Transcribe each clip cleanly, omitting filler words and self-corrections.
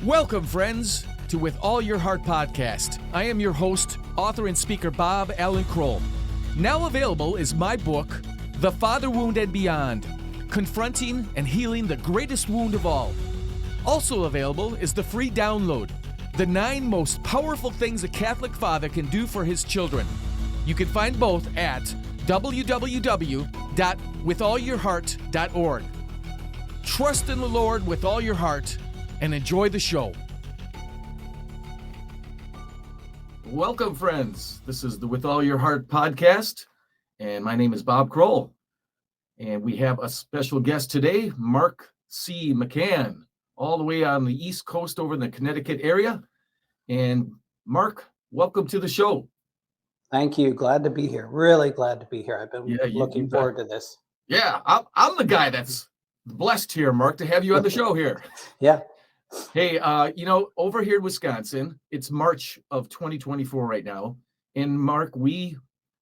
Welcome, friends, to With All Your Heart podcast. I am your host, author and speaker Bob Allen Kroll. Now available is my book, The Father Wound and Beyond, Confronting and Healing the Greatest Wound of All. Also available is the free download, The 9 Most Powerful Things a Catholic Father Can Do for His Children. You can find both at www.withallyourheart.org. Trust in the Lord with all your heart and enjoy the show. Welcome, friends. This is the With All Your Heart podcast, and my name is Bob Kroll. And we have a special guest today, Mark C. McCann, all the way on the East Coast over in the Connecticut area. And Mark, welcome to the show. Thank you. Glad to be here. Really glad to be here. I've been looking forward to this. Yeah, I'm the guy that's blessed here, Mark, to have you on the show here. Yeah. Hey, over here in Wisconsin, it's March of 2024 right now. And Mark,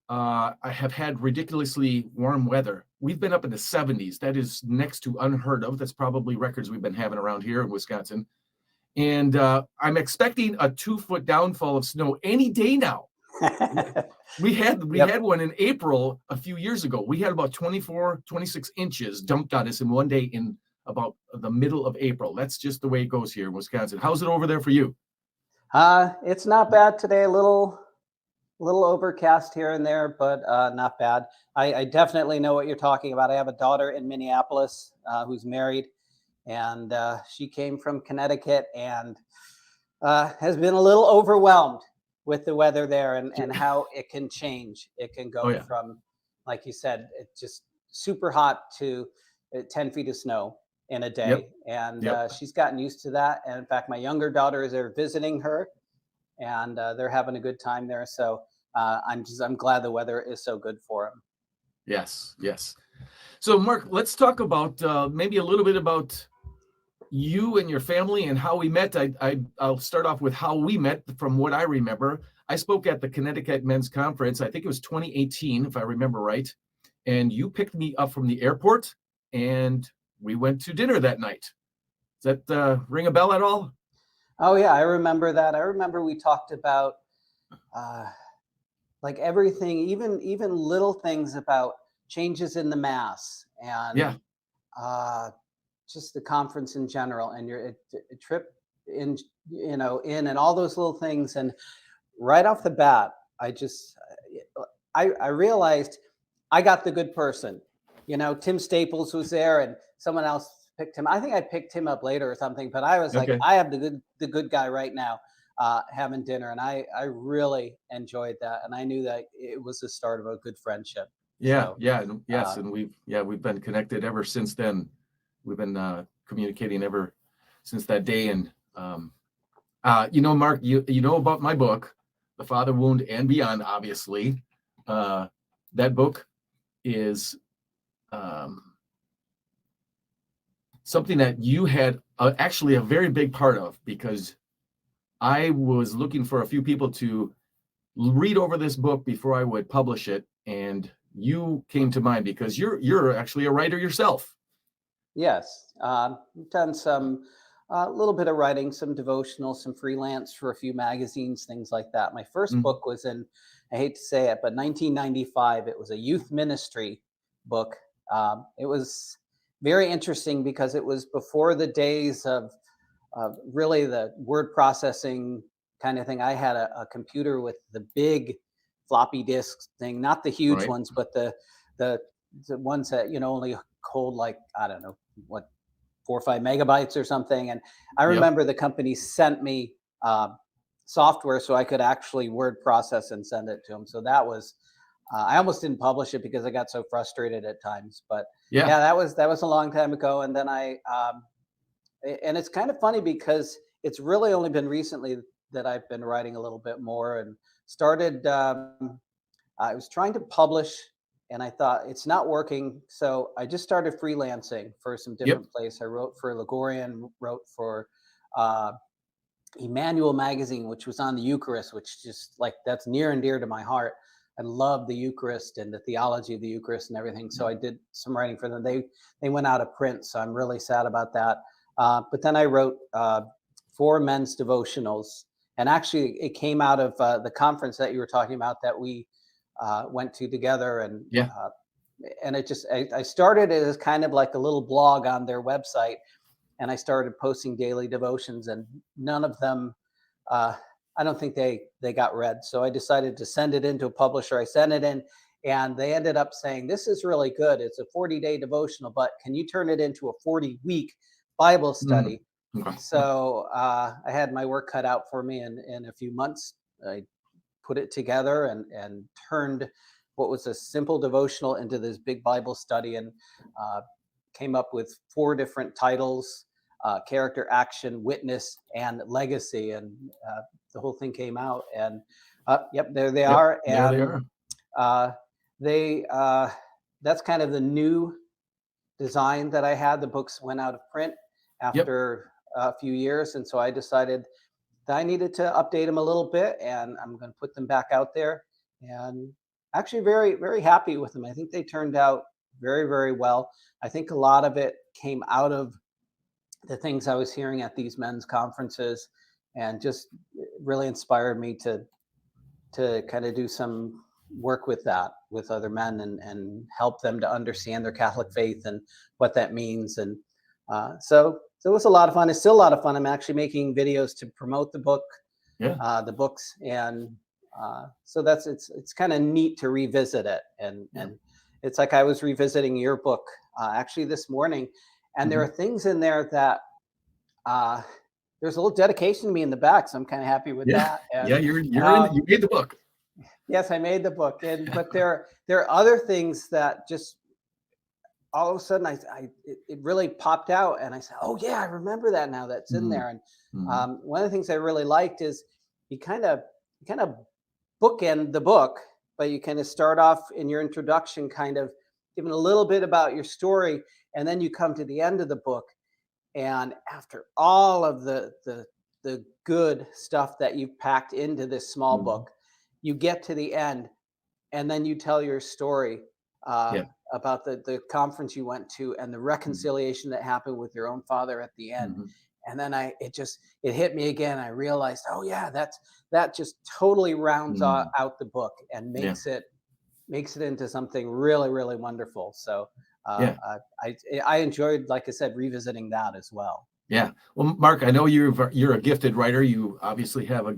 I have had ridiculously warm weather. We've been up in the 70s. That is next to unheard of. That's probably records we've been having around here in Wisconsin. And I'm expecting a 2-foot downfall of snow any day now. We had one in April a few years ago. We had about 24, 26 inches dumped on us in one day in about the middle of April. That's just the way it goes here in Wisconsin. How's it over there for you? It's not bad today. A little overcast here and there, but not bad. I definitely know what you're talking about. I have a daughter in Minneapolis who's married, and she came from Connecticut and has been a little overwhelmed with the weather there and how it can change. It can go from, like you said, it's just super hot to 10 feet of snow in a day. And she's gotten used to that. And in fact, my younger daughter is there visiting her, and they're having a good time there. So I'm glad the weather is so good for them. Yes. So Mark, let's talk about maybe a little bit about you and your family and how we met. I'll start off with how we met from what I remember. I spoke at the Connecticut Men's Conference. I think it was 2018, if I remember right. And you picked me up from the airport and we went to dinner that night. Does that ring a bell at all? Oh yeah, I remember that. I remember we talked about like everything, even little things about changes in the mass and just the conference in general and your trip in and all those little things. And right off the bat, I realized I got the good person. Tim Staples was there and someone else picked him. I think I picked him up later or something, but I was like, I have the good guy right now having dinner. And I really enjoyed that. And I knew that it was the start of a good friendship. And we've been connected ever since then. We've been communicating ever since that day. And, Mark, you know about my book, The Father Wound and Beyond, obviously. That book is something that you had actually a very big part of, because I was looking for a few people to read over this book before I would publish it. And you came to mind because you're actually a writer yourself. Yes, I've done some little bit of writing, some devotional, some freelance for a few magazines, things like that. My first book was in, I hate to say it, but 1995. It was a youth ministry book. It was very interesting because it was before the days of really the word processing kind of thing. I had a computer with the big floppy disk thing, not the huge ones, but the ones that only hold like, I don't know what, 4 or 5 megabytes or something. And I remember the company sent me software so I could actually word process and send it to them. So that was I almost didn't publish it because I got so frustrated at times. But that was a long time ago. And then and it's kind of funny because it's really only been recently that I've been writing a little bit more and started. I was trying to publish, and I thought it's not working. So I just started freelancing for some different places. I wrote for Ligorian, wrote for Emmanuel magazine, which was on the Eucharist, which just like that's near and dear to my heart. I love the Eucharist and the theology of the Eucharist and everything. So I did some writing for them. They went out of print, so I'm really sad about that. But then I wrote 4 men's devotionals. And actually, it came out of the conference that you were talking about that we went to together. Yeah. And I started it as kind of like a little blog on their website, and I started posting daily devotions, and none of them, I don't think they got read. So I decided to send it into a publisher. I sent it in, and they ended up saying, "This is really good. It's a 40-day devotional, but can you turn it into a 40-week Bible Mm. study?" Okay. So I had my work cut out for me, and in a few months, I put it together and turned what was a simple devotional into this big Bible study, and uh, came up with 4 different titles: character, action, witness, and legacy. And the whole thing came out, and yep, there they Yep. are. There they And are. uh, they that's kind of the new design that I had. The books went out of print Yep. after a few years, and so I decided that I needed to update them a little bit, and I'm going to put them back out there. And actually, very, very happy with them. I think they turned out very, very well. I think a lot of it came out of the things I was hearing at these men's conferences, and just really inspired me to kind of do some work with that with other men, and help them to understand their Catholic faith and what that means. And so it was a lot of fun. It's still a lot of fun. I'm actually making videos to promote Yeah. the books, and so it's kind of neat to revisit it. Yeah. And it's like I was revisiting your book actually this morning, and there are Mhm. things in there that uh, there's a little dedication to me in the back, so I'm kind of happy with Yeah. that. Yeah. And You're in. um, You made the book. yes, I made the book, and but there are other things that just all of a sudden it really popped out, and I said, "Oh yeah, I remember that now. That's in Mm. there." And Mhm. one of the things I really liked is you kind of bookend the book, but you kind of start off in your introduction, kind of giving a little bit about your story, and then you come to the end of the book, and after all of the good stuff that you've packed into this small Mhm. book, you get to the end, and then you tell your story uh, Yeah. about the conference you went to, and the Mhm. reconciliation that happened with your own father at the end. Mhm. And then it hit me again. I realized, oh yeah, that just totally rounds Mm. out the book and Yeah. makes it into something really, really wonderful. So uh, Yeah. uh, I enjoyed, like I said, revisiting that as well. Yeah. Well, Mark, I know you're a gifted writer. You obviously have a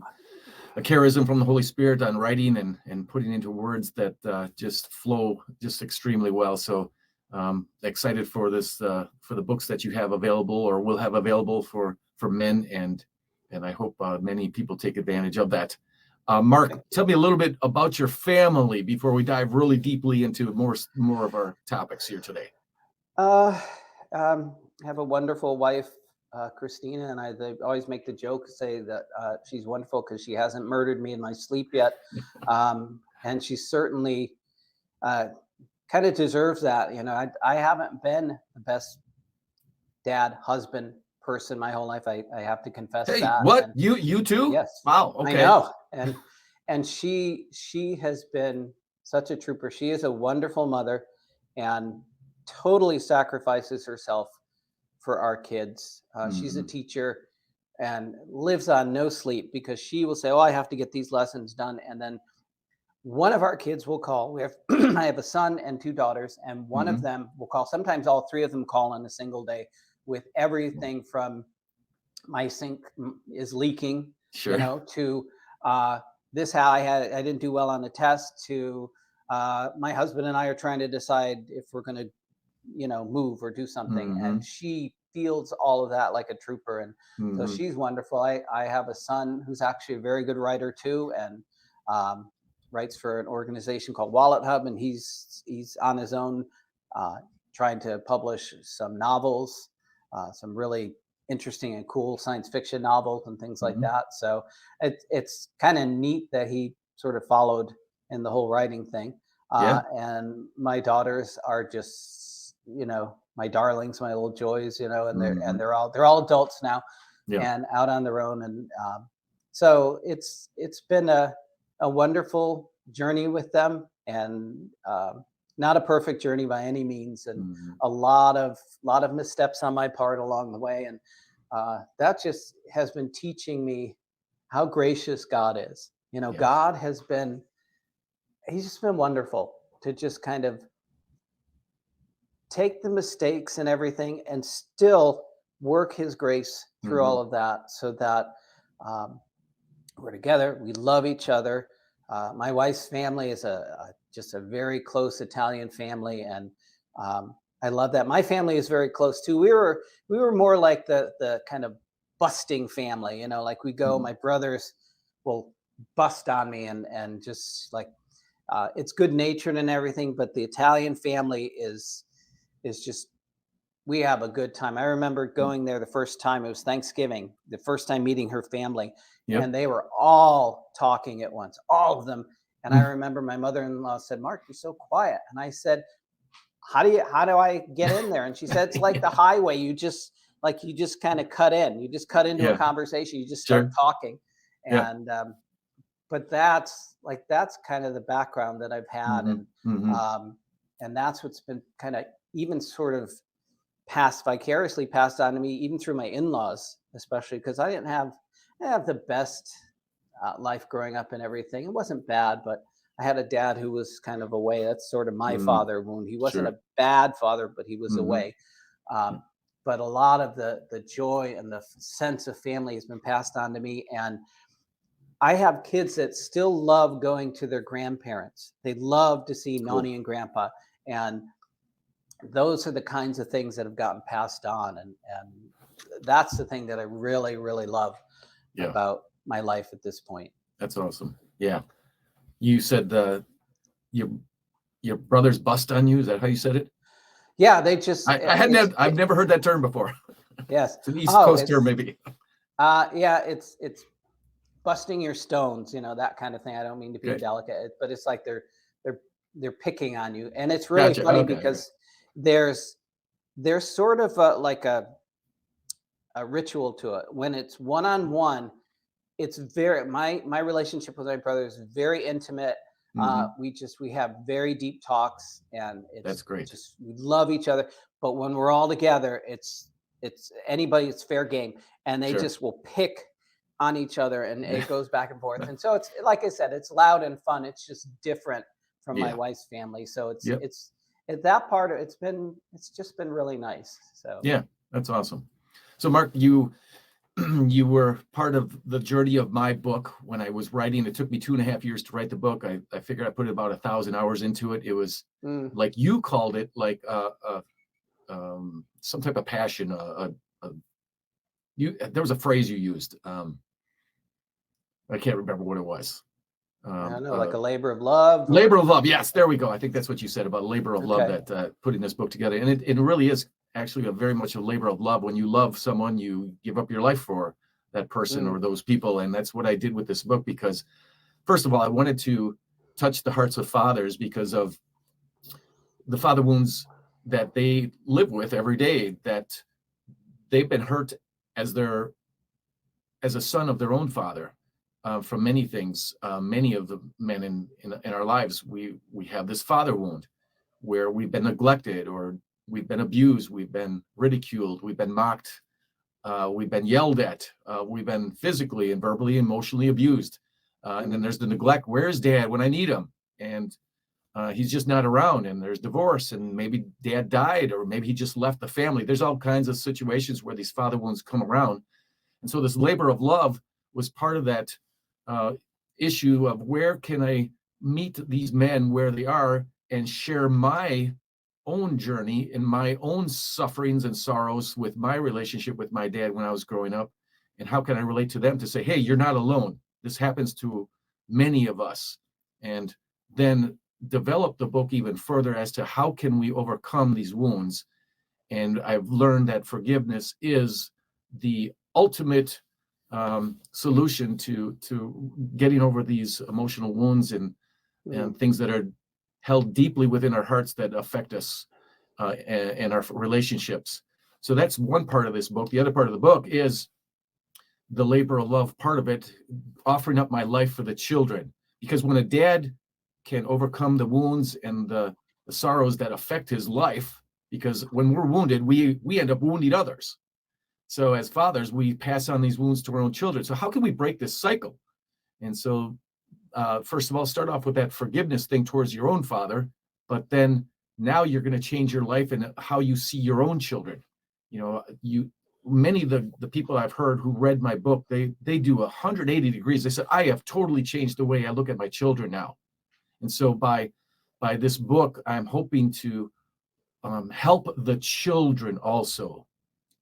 charism from the Holy Spirit on writing and putting into words that just flow just extremely well. So excited for this for the books that you have available or will have available for men, and I hope many people take advantage of that. Mark, Thank you. tell me a little bit about your family before we dive really deeply into more of our topics here today. Uh, I have a wonderful wife, Christina, and they always make the joke, say that she's wonderful because she hasn't murdered me in my sleep yet. And she certainly uh, kind of deserves that. You know, I haven't been the best dad, husband, person my whole life. I have to confess Hey, that. what And you too? yes, Wow. I Okay. know. And she has been such a trooper. She is a wonderful mother, and totally sacrifices herself for our kids. She's a Mhm. teacher and lives on no sleep because she will say, "Oh, I have to get these lessons done," and then one of our kids will call. We have I have a son and 2 daughters, and one of Mhm. them will call. Sometimes all 3 of them call in a single day with everything from my sink is leaking, you Sure. know, to uh, this how I didn't do well on the test, to my husband and I are trying to decide if we're going to, you know, move or do something. And Mhm. she feels all of that like a trooper. And so Mhm. she's wonderful. I have a son who's actually a very good writer too, and um, writes for an organization called Wallet Hub, and he's on his own, uh, trying to publish some novels, some really interesting and cool science fiction novels and things like Mhm. that. So it's kind of neat that he sort of followed in the whole writing thing. Yeah. And my daughters are just, you know, my darlings, my little joys, you know, and Mhm. they're all adults now Yeah. and out on their own. And so it's been a wonderful journey with them, and not a perfect journey by any means, and Mhm. a lot of missteps on my part along the way. And that just has been teaching me how gracious God is. Yes. God he's just been wonderful to just kind of take the mistakes and everything and still work his grace through all of that, so that um, we're together, we love each other. My wife's family is just a very close Italian family, and I love that. My family is very close too. We were more like the kind of busting family, like we go. My brothers will bust on me, and just like it's good natured and everything, but the Italian family is just, we have a good time. I remember going there the first time. It was Thanksgiving, the first time meeting her family, Yep. and they were all talking at once, all of them. And I remember my mother-in-law said, "Mark, you're so quiet." And I said, how do I get in there? And she said, "It's like the highway. You just kind of cut in. You just cut into a Yeah. conversation. You just Sure. start talking." Yeah. And but that's kind of the background that I've had, and that's what's been kind of even sort of vicariously passed on to me, even through my in-laws, especially because I didn't have the best life growing up and everything. It wasn't bad, but I had a dad who was kind of away. That's sort of my father wound. He wasn't Sure. a bad father, but he was Mhm. away. But a lot of the joy and the sense of family has been passed on to me, and I have kids that still love going to their grandparents. They love to see Cool. Nani and Grandpa, and those are the kinds of things that have gotten passed on, and that's the thing that I really, really love Yeah. about my life at this point. That's awesome. Yeah. You said your brothers bust on you. Is that how you said it? Yeah, they just I've never heard that term before. yes. It's an East Coast term, It's maybe. yeah, it's busting your stones, that kind of thing. I don't mean to be Okay. indelicate, but it's like they're picking on you, and it's really Gotcha. funny Okay. because there's sort of like a ritual to it. When it's one on one, it's very, my relationship with my brother is very intimate. We have very deep talks, and That's it's great. just, we love each other. But when we're all together, it's anybody, it's fair game, and they Sure. just will pick on each other, and it goes back and forth. And so it's, like I said, it's loud and fun. It's just different from my Yeah. wife's family. So Yep. it's at that part, it's just been really nice. So Yeah, that's awesome. So Mark, you were part of the journey of my book when I was writing. It took me 2.5 years to write the book. I figured I put about 1,000 hours into it. It was like you called it, like some type of passion. There was a phrase you used. I can't remember what it was. I don't know, like a labor of love. Labor of love. Yes, there we go. I think that's what you said about labor of love, Okay. that putting this book together. And it really is actually a very much a labor of love. When you love someone, you give up your life for that person or those people. And that's what I did with this book, because first of all, I wanted to touch the hearts of fathers because of the father wounds that they live with every day, that they've been hurt as a son of their own father. From many things, many of the men in our lives, we have this father wound where we've been neglected, or we've been abused, we've been ridiculed, we've been mocked, we've been yelled at, we've been physically and verbally, emotionally abused. And then there's the neglect. Where's dad when I need him? And he's just not around. And there's divorce, and maybe dad died, or maybe he just left the family. There's all kinds of situations where these father wounds come around. And so this labor of love was part of that issue of, where can I meet these men where they are and share my own journey and my own sufferings and sorrows with my relationship with my dad when I was growing up, and how can I relate to them to say, hey, you're not alone. This happens to many of us. And then develop the book even further as to how can we overcome these wounds. And I've learned that forgiveness is the ultimate solution to getting over these emotional wounds and things that are held deeply within our hearts that affect us and our relationships. So that's one part of this book. The other part of the book is the labor of love part of it, offering up my life for the children. Because when a dad can overcome the wounds and the sorrows that affect his life, because when we're wounded, we end up wounding others. So as fathers, we pass on these wounds to our own children. So how can we break this cycle? And so, first of all, start off with that forgiveness thing towards your own father, but then now you're going to change your life and how you see your own children. Many of the people I've heard who read my book, they do 180 degrees. They said, I have totally changed the way I look at my children now. And so by this book, I'm hoping to help the children also,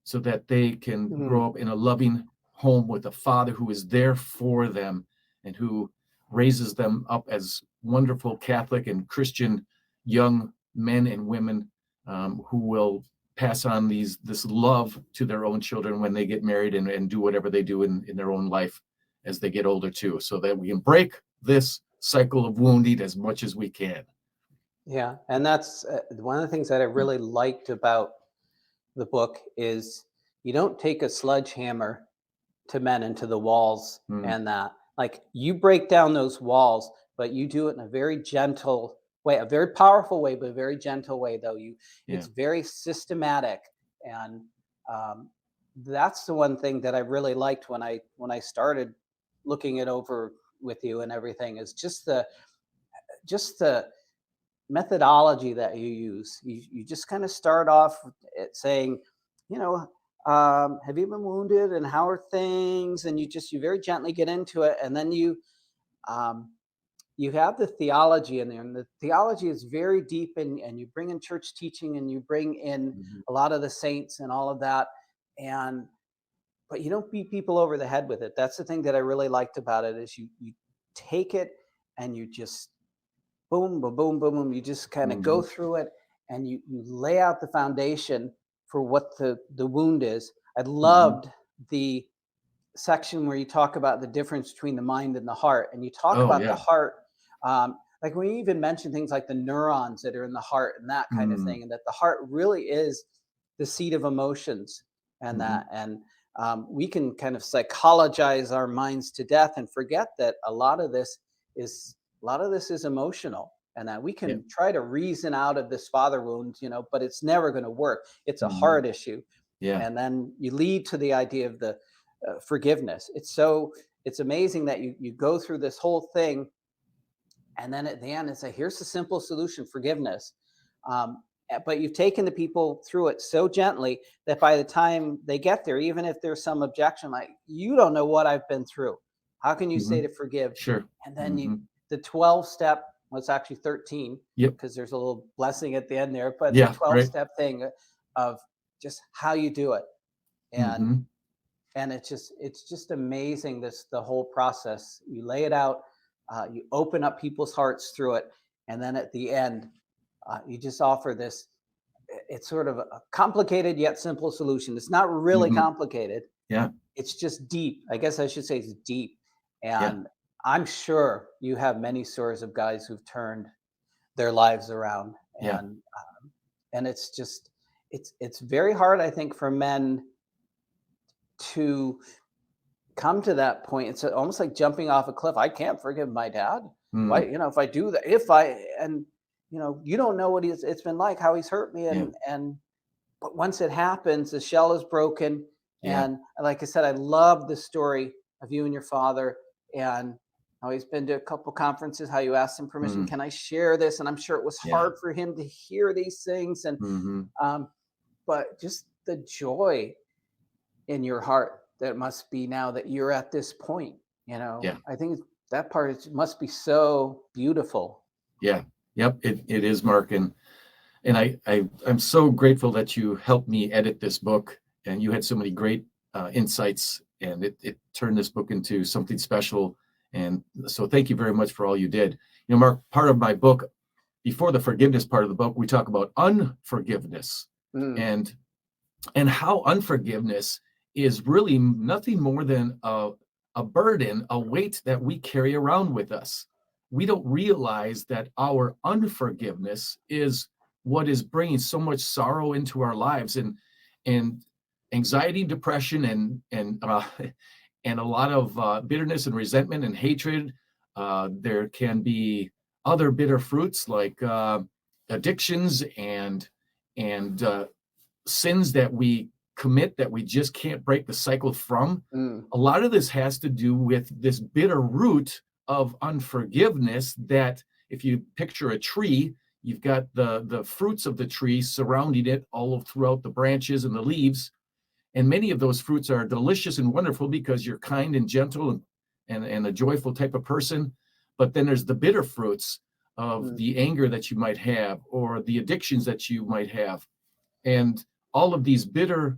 so that they can grow up in a loving home with a father who is there for them and who raises them up as wonderful Catholic and Christian young men and women, who will pass on this love to their own children when they get married and do whatever they do in their own life as they get older too, so that we can break this cycle of wounding as much as we can. Yeah, and that's one of the things that I really liked about the book is you don't take a sledgehammer to men into the walls, and that, like, you break down those walls, but you do it in a very gentle way, a very powerful way, but a very gentle way, though. It's very systematic. And that's the one thing that I really liked when I started looking it over with you and everything, is just the methodology that you use. You just kind of start off at saying, have you been wounded and how are things? And you very gently get into it. And then you have the theology in there, and the theology is very deep, and you bring in church teaching, and you bring in a lot of the saints and all of that. But you don't beat people over the head with it. That's the thing that I really liked about it, is you take it and you just boom, boom, boom, boom, boom. You just kind of go through it, and you lay out the foundation for what the wound is. I loved the section where you talk about the difference between the mind and the heart, and you talk about the heart. Like when you even mention things like the neurons that are in the heart and that kind of thing, and that the heart really is the seat of emotions, and that, and we can kind of psychologize our minds to death and forget that a lot of this is emotional, and that we can try to reason out of this father wound, but it's never going to work. It's a heart issue. And then you lead to the idea of the forgiveness. It's amazing that you go through this whole thing, and then at the end it's like, here's the simple solution: forgiveness. But you've taken the people through it so gently that by the time they get there, even if there's some objection, like, you don't know what I've been through, how can you say to forgive? Sure. And then the 12 step, well, it's actually 13, because there's a little blessing at the end there, but the 12-step thing of just how you do it. And and it's just amazing, the whole process. You lay it out, you open up people's hearts through it, and then at the end, you just offer this. It's sort of a complicated yet simple solution. It's not really complicated. It's just deep. I guess I should say it's deep. And I'm sure you have many stories of guys who've turned their lives around. And it's just, it's very hard, I think, for men to come to that point. It's almost like jumping off a cliff. I can't forgive my dad. Why, if I do that, you don't know what it's been like, how he's hurt me. But once it happens, the shell is broken. And like I said, I love the story of you and your father, and how he's been to a couple conferences, how you asked him permission, can I share this? And I'm sure it was hard for him to hear these things. And but just the joy in your heart that must be now that you're at this point, I think that part must be so beautiful. It is, Mark. And I'm so grateful that you helped me edit this book, and you had so many great insights, and it turned this book into something special. And so thank you very much for all you did. Mark, part of my book, before the forgiveness part of the book, we talk about unforgiveness and how unforgiveness is really nothing more than a burden, a weight that we carry around with us. We don't realize that our unforgiveness is what is bringing so much sorrow into our lives, and anxiety, depression, and a lot of bitterness and resentment and hatred. There can be other bitter fruits like addictions and sins that we commit that we just can't break the cycle from. Mm. A lot of this has to do with this bitter root of unforgiveness that if you picture a tree, you've got the fruits of the tree surrounding it all throughout the branches and the leaves. And many of those fruits are delicious and wonderful because you're kind and gentle and a joyful type of person. But then there's the bitter fruits of the anger that you might have or the addictions that you might have. And all of these bitter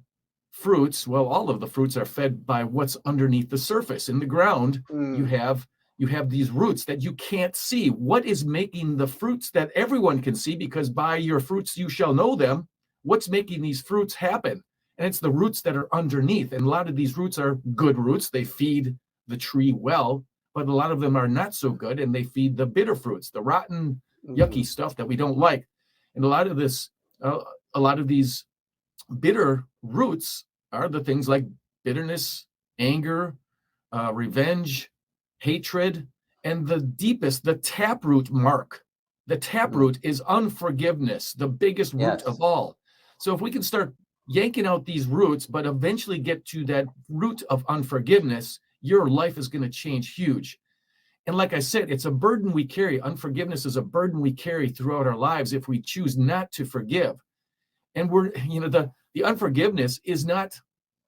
fruits, well, all of the fruits are fed by what's underneath the surface. In the ground, you have these roots that you can't see. What is making the fruits that everyone can see? Because by your fruits you shall know them. What's making these fruits happen? And it's the roots that are underneath. And a lot of these roots are good roots. They feed the tree well, but a lot of them are not so good, and they feed the bitter fruits, the rotten, yucky stuff that we don't like. And a lot of these bitter roots are the things like bitterness, anger, revenge, hatred, and the deepest, the taproot, Mark. The taproot is unforgiveness, the biggest root Yes. of all. So if we can start yanking out these roots, but eventually get to that root of unforgiveness, your life is going to change huge. And like I said, it's a burden we carry. Unforgiveness is a burden we carry throughout our lives if we choose not to forgive. And the unforgiveness is not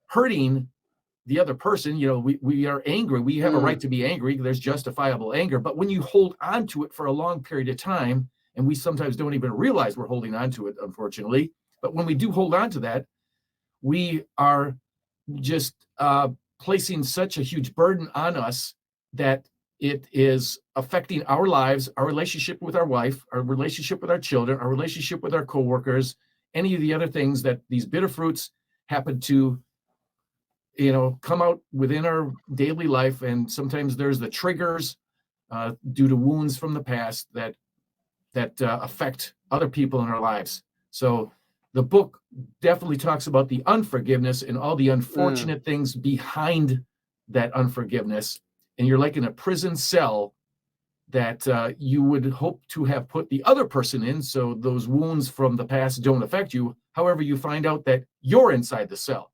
hurting the other person. We are angry. We have a right to be angry. There's justifiable anger. But when you hold on to it for a long period of time, and we sometimes don't even realize we're holding on to it, unfortunately, but when we do hold on to that, we are just placing such a huge burden on us that it is affecting our lives, our relationship with our wife, our relationship with our children, our relationship with our coworkers, any of the other things that these bitter fruits happen to come out within our daily life. And sometimes there's the triggers due to wounds from the past that affect other people in our lives. So the book definitely talks about the unforgiveness and all the unfortunate things behind that unforgiveness. And you're like in a prison cell that you would hope to have put the other person in, so those wounds from the past don't affect you. However, you find out that you're inside the cell,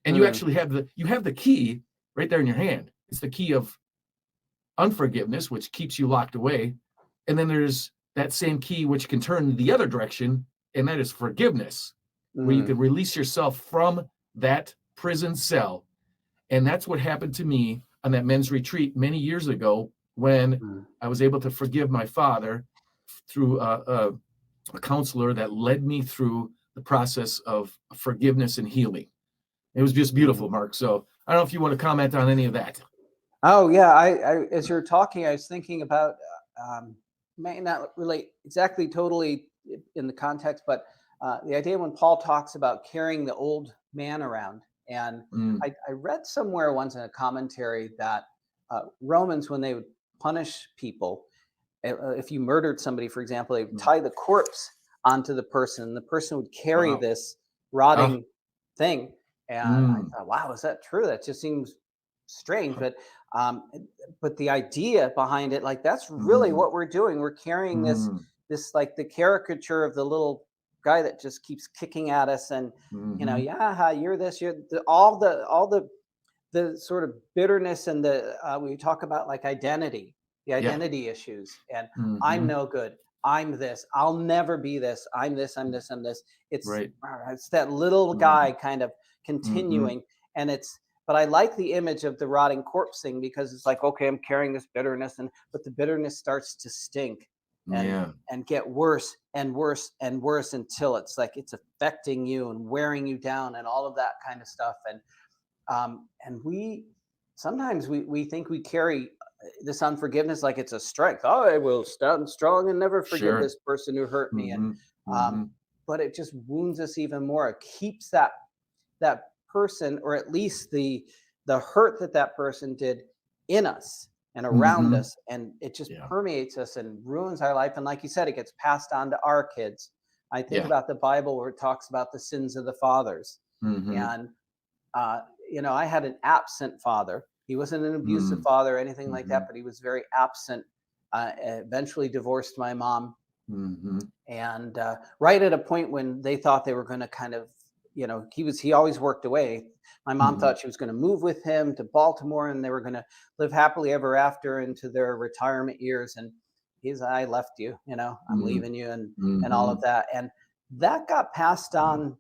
and you actually have the key right there in your hand. It's the key of unforgiveness, which keeps you locked away. And then there's that same key which can turn the other direction, and that is forgiveness, where you can release yourself from that prison cell. And that's what happened to me on that men's retreat many years ago, when I was able to forgive my father through a counselor that led me through the process of forgiveness and healing. It was just beautiful, Mark. So I don't know if you want to comment on any of that. Oh yeah, I as you're talking, I was thinking about may not relate exactly totally in the context, but the idea when Paul talks about carrying the old man around, and I read somewhere once in a commentary that Romans, when they would punish people, if you murdered somebody, for example, they would tie the corpse onto the person, and the person would carry this rotting thing. And I thought, wow, is that true? That just seems strange, but the idea behind it, like that's really what we're doing. We're carrying this like the caricature of the little guy that just keeps kicking at us, and yeah, you're this, you're all the sort of bitterness, and we talk about like identity, the identity issues, and I'm no good, I'm this, I'll never be this, I'm this, I'm this, I'm this. It's that little guy kind of continuing, and but I like the image of the rotting corpse thing, because it's like, okay, I'm carrying this bitterness, but the bitterness starts to stink and get worse and worse and worse until it's like it's affecting you and wearing you down and all of that kind of stuff. And we sometimes we think we carry this unforgiveness like it's a strength. Oh, I will stand strong and never forgive this person who hurt me. But it just wounds us even more. It keeps that person, or at least the hurt that person did, in us and around us, and it just permeates us and ruins our life. And like you said, it gets passed on to our kids. I think about the Bible where it talks about the sins of the fathers, and I had an absent father. He wasn't an abusive father or anything like that, but he was very absent. Eventually divorced my mom, and right at a point when they thought they were going to kind of he always worked away. My mom Mhm. thought she was going to move with him to Baltimore and they were going to live happily ever after into their retirement years. And I left you, I'm Mhm. leaving you, and all of Mhm. that. And that got passed on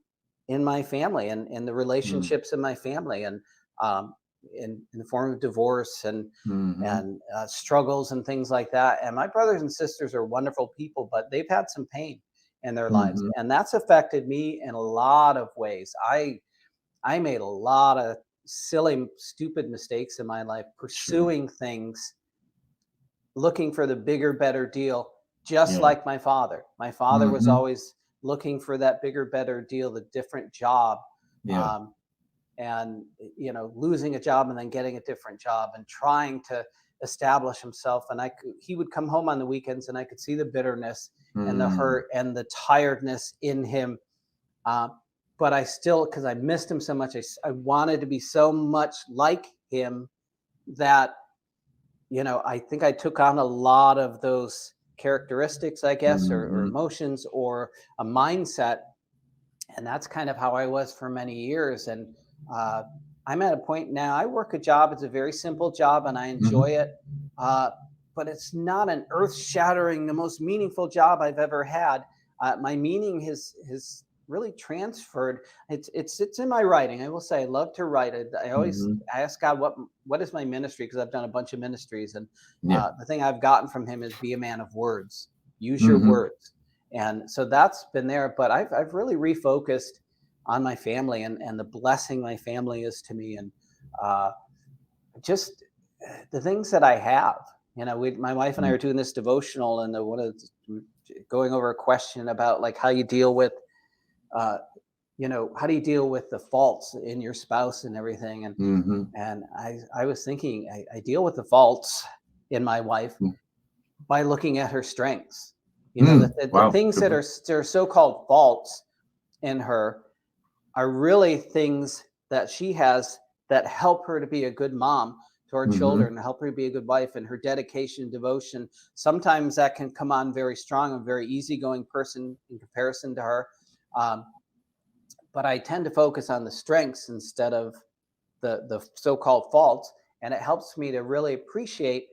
in my family and in the Mhm. relationships in my family, and um, in the form of divorce Mhm. and struggles and things like that. And my brothers and sisters are wonderful people, but they've had some pain in their lives, Mhm. and that's affected me in a lot of ways. I made a lot of silly, stupid mistakes in my life, Sure. pursuing things, looking for the bigger, better deal, just Yeah. like my father. My father was Mhm. always looking for that bigger, better deal, the different job. Yeah. Um, and losing a job and then getting a different job and trying to establish himself. And he would come home on the weekends and I could see the bitterness and the Mm. hurt and the tiredness in him. uh, but I still, because I missed him so much, I wanted to be so much like him that I think I took on a lot of those characteristics, I guess, or Mhm. emotions, or a mindset. And that's kind of how I was for many years. And uh, I'm at a point now. I work a job. It's a very simple job, and I enjoy Mhm. it. Uh, but it's not an earth-shattering, the most meaningful job I've ever had. My meaning has really transferred. It's in my writing. I will say I love to write. Mhm. I ask God what is my ministry, because I've done a bunch of ministries, and Yeah. the thing I've gotten from Him is be a man of words. Use your Mhm. words. And so that's been there, but I've really refocused on my family and the blessing my family is to me, and uh, just the things that I have. My wife and I Mm. are doing this devotional, and going over a question about like how you deal with, uh, how do you deal with the faults in your spouse and everything. And Mhm. I was thinking I deal with the faults in my wife Mm. by looking at her strengths. The Wow. things Good that one. are so-called faults in her are really things that she has that help her to be a good mom to our Mhm. children, help her to be a good wife, and her dedication and devotion. Sometimes that can come on very strong, a very easygoing person in comparison to her. Um, but I tend to focus on the strengths instead of the so-called faults, and it helps me to really appreciate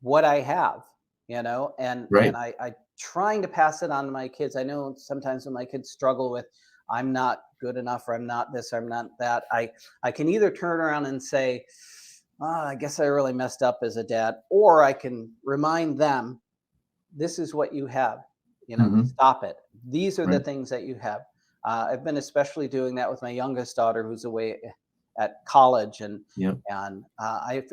what I have, and Right. I trying to pass it on to my kids. I know sometimes when my kids struggle with, I'm not good enough, or I'm not this, or I'm not that, I can either turn around and say, oh, I guess I really messed up as a dad, or I can remind them, this is what you have, Mhm. stop it. These are the Right. things that you have. I've been especially doing that with my youngest daughter, who's away at college, Yep.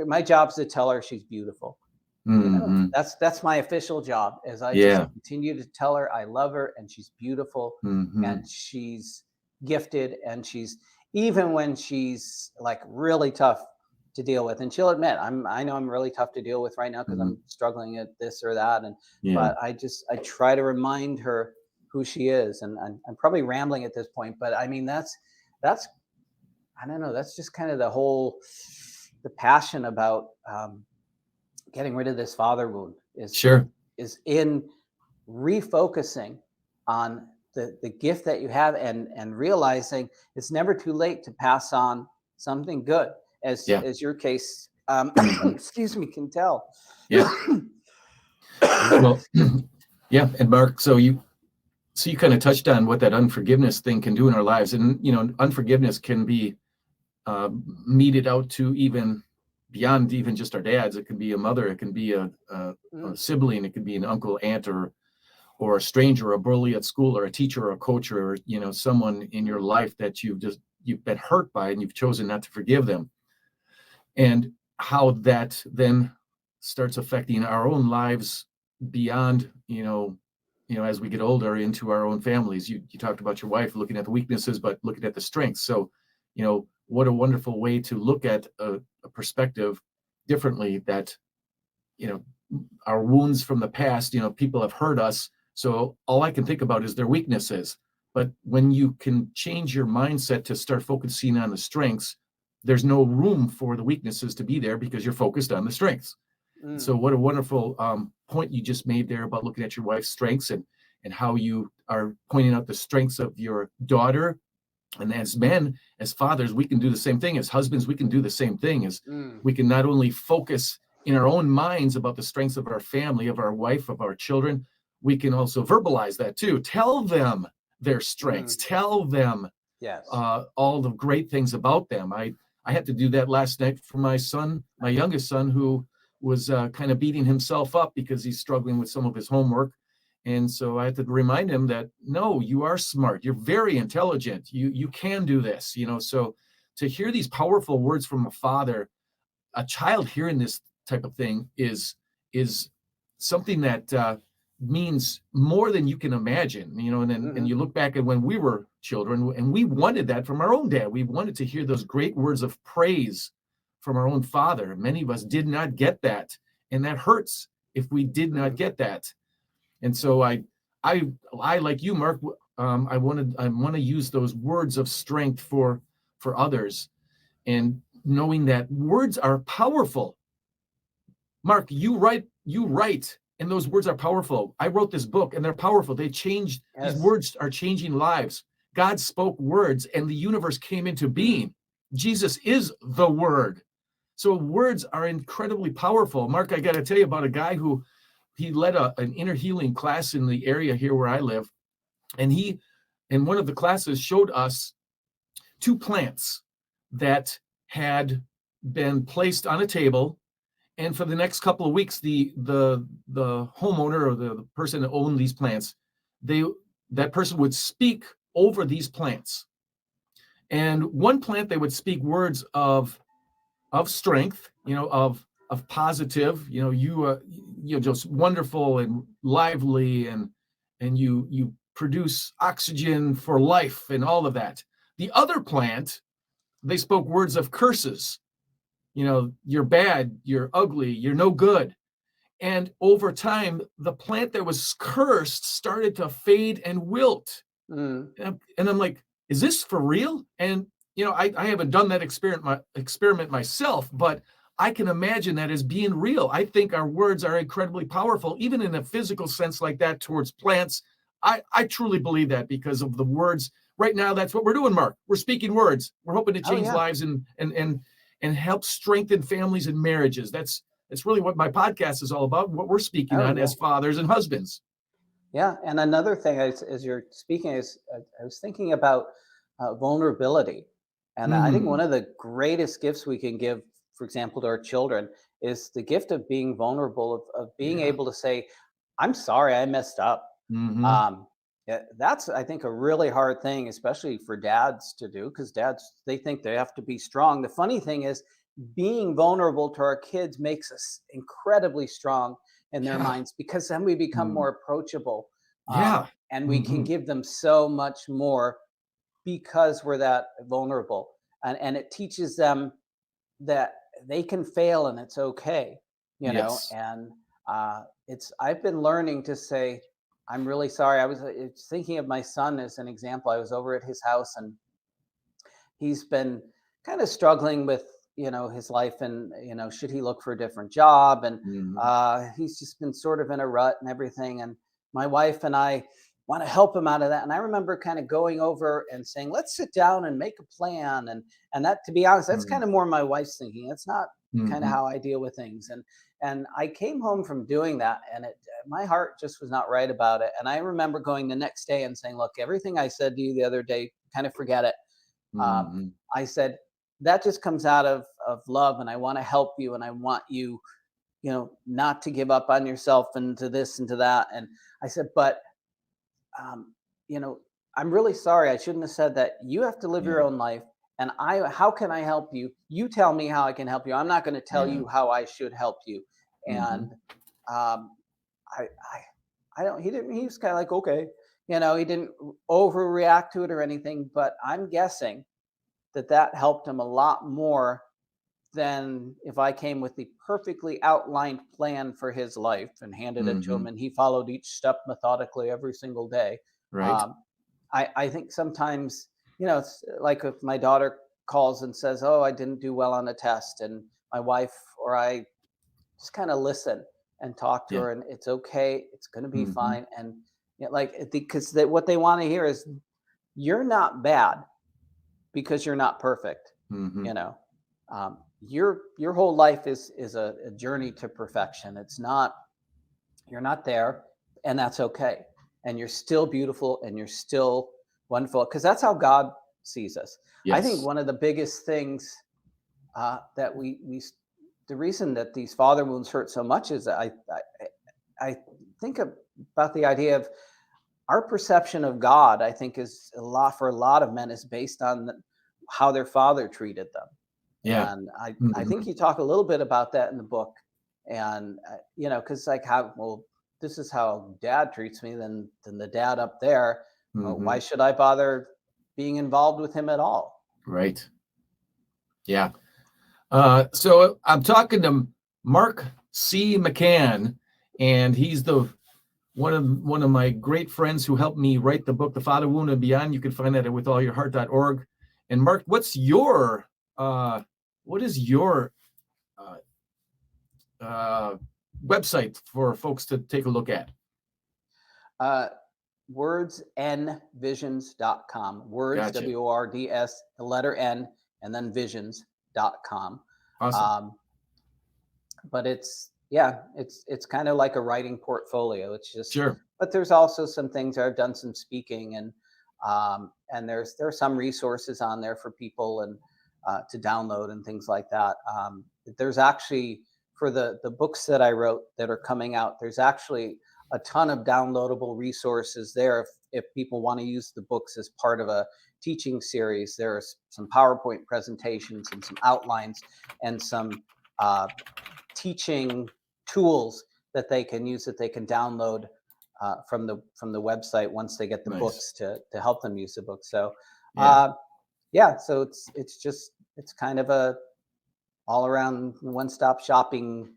my job is to tell her she's beautiful. Mhm. That's my official job, is I just Yeah. continue to tell her I love her and she's beautiful Mhm. and she's gifted, and she's, even when she's like really tough to deal with, and she'll admit, I know I'm really tough to deal with right now because Mhm. I'm struggling at this or that. And Yeah. but I try to remind her who she is. And I'm probably rambling at this point, but I mean that's I don't know, that's just kind of the passion about getting rid of this father wound Sure. is in refocusing on the gift that you have, and realizing it's never too late to pass on something good, Yeah. as your case, Mhm. excuse me, can tell. Yeah. Well, yeah. And Mark, so you kind of touched on what that unforgiveness thing can do in our lives, and unforgiveness can be uh, meted out to even beyond even just our dads. It can be a mother, it can be a Mm, sibling, it could be an uncle, aunt, or a stranger, or a bully at school, or a teacher, or a coach, or someone in your mm, life that you've been hurt by, and you've chosen not to forgive them, and how that then starts affecting our own lives beyond, as we get older, into our own families. You talked about your wife looking at the weaknesses but looking at the strengths. So what a wonderful way to look at a perspective differently, that you know our wounds from the past, people have hurt us, so all I can think about is their weaknesses. But when you can change your mindset to start focusing on the strengths, there's no room for the weaknesses to be there because you're focused on the strengths. mm, So what a wonderful point you just made there about looking at your wife's strengths, and how you are pointing out the strengths of your daughter, And as men, as fathers, we can do the same thing. As husbands, we can do the same thing. As Mm, we can not only focus in our own minds about the strengths of our family, of our wife, of our children, we can also verbalize that too. Tell them their strengths. mm, Tell them yes. all the great things about them. I had to do that last night for my son, my youngest son, who was kind of beating himself up because he's struggling with some of his homework. And so I had to remind him that no, you are smart. You're very intelligent. You can do this. So to hear these powerful words from a father, a child hearing this type of thing is something that means more than you can imagine. And Hmm. you look back at when we were children, and we wanted that from our own dad. We wanted to hear those great words of praise from our own father. Many of us did not get that, and that hurts if we did not Mm, get that. And so I like you, Mark. I want to use those words of strength for others, and knowing that words are powerful. Mark, you write, and those words are powerful. I wrote this book, and they're powerful. These yes. words are changing lives. God spoke words, and the universe came into Mm, being. Jesus is the Word. So words are incredibly powerful. Mark, I got to tell you about a guy who he led an inner healing class in the area here where I live, and he, in one of the classes, showed us two plants that had been placed on a table, and for the next couple of weeks, the homeowner or the person that owned these plants, they that person would speak over these plants. And one plant, they would speak words of strength, of positive, you're just wonderful and lively, and you produce oxygen for life and all of that. The other plant, they spoke words of curses. You're bad, you're ugly, you're no good. And over time, the plant that was cursed started to fade and wilt. mm. And I'm like, is this for real? And I haven't done that experiment myself, but I can imagine that as being real. I think our words are incredibly powerful, even in a physical sense like that towards plants. I truly believe that because of the words. Right now, that's what we're doing, Mark. We're speaking words. We're hoping to Oh change yeah. lives and help strengthen families and marriages. That's really what my podcast is all about, what we're speaking Oh on yeah. as fathers and husbands. Yeah. And another thing, as you're speaking, is I was thinking about vulnerability, and I think one Mm, of the greatest gifts we can give, for example, to our children, is the gift of being vulnerable, of being yeah. able to say, "I'm sorry, I messed up." Mm-hmm. Um, yeah, that's, I think, a really hard thing, especially for dads to do, because dads, they think they have to be strong. The funny thing is, being vulnerable to our kids makes us incredibly strong in their Yeah. minds, because then we become Mm, more approachable, yeah. and we can Mm-hmm. give them so much more because we're that vulnerable. And it teaches them that they can fail and it's okay, Yes. and it's I've been learning to say, I'm really sorry. I was thinking of my son as an example. I was over at his house, and he's been kind of struggling with his life, and should he look for a different job, and Mm-hmm. he's just been sort of in a rut and everything, and my wife and I want to help him out of that. And I remember kind of going over and saying, let's sit down and make a plan. And that, to be honest, that's kind of more my wife's thinking. It's not kind of Mm-hmm. how I deal with things. And I came home from doing that, and my heart just was not right about it. And I remember going the next day and saying, look, everything I said to you the other day, kind of forget it. um, Mm-hmm. I said, that just comes out of love, and I want to help you, and I want you, not to give up on yourself and to this and to that. And I said, but um, you know, I'm really sorry. I shouldn't have said that. You have to live your Yeah. own life, and how can I help you? You tell me how I can help you. I'm not going to tell Yeah. you how I should help you. Mm-hmm. And um, I don't. He didn't. He was kind of like, okay, he didn't overreact to it or anything. But I'm guessing that helped him a lot more than if I came with the perfectly outlined plan for his life and handed it to Mm-hmm. him, and he followed each step methodically every single day. Right. Um, I think sometimes, it's like if my daughter calls and says, "Oh, I didn't do well on a test," and my wife or I just kind of listen and talk to Yeah. her, and it's okay, it's going to be Mm-hmm. fine. And like, because what they want to hear is, you're not bad. because you're not perfect. Mm-hmm. You know, your whole life is a journey to perfection. It's not, you're not there, and that's okay. And you're still beautiful, and you're still wonderful, because that's how God sees us. I think Yes. one of the biggest things that we the reason that these father wounds hurt so much is that I think about the idea of our perception of God. I think is a lot, for a lot of men, is based on how their father treated them. Yeah. And I Mm-hmm. think you talk a little bit about that in the book. And you know, because like, how, well, this is how dad treats me, then the dad up there, Mm-hmm. why should I bother being involved with him at all? Right. Yeah. So I'm talking to Mark C. McCann, and he's the one of my great friends who helped me write the book, The Father Wound and Beyond. You can find that at withallyourheart.org. And Mark, what is your uh, website for folks to take a look at? Uh, wordsnvisions.com. Words, Gotcha. WORDS, the letter N, and then visions.com. Awesome. But it's, yeah, it's kind of like a writing portfolio. It's just, Sure. but there's also some things. I've done some speaking, and there are some resources on there for people, and to download and things like that. There's actually, for the books that I wrote that are coming out, there's actually a ton of downloadable resources there. If people want to use the books as part of a teaching series, there's some PowerPoint presentations and some outlines and some teaching tools that they can use, that they can download from the website once they get the Nice. books, to help them use the book. So Yeah. yeah, so it's kind of a all around one stop shopping.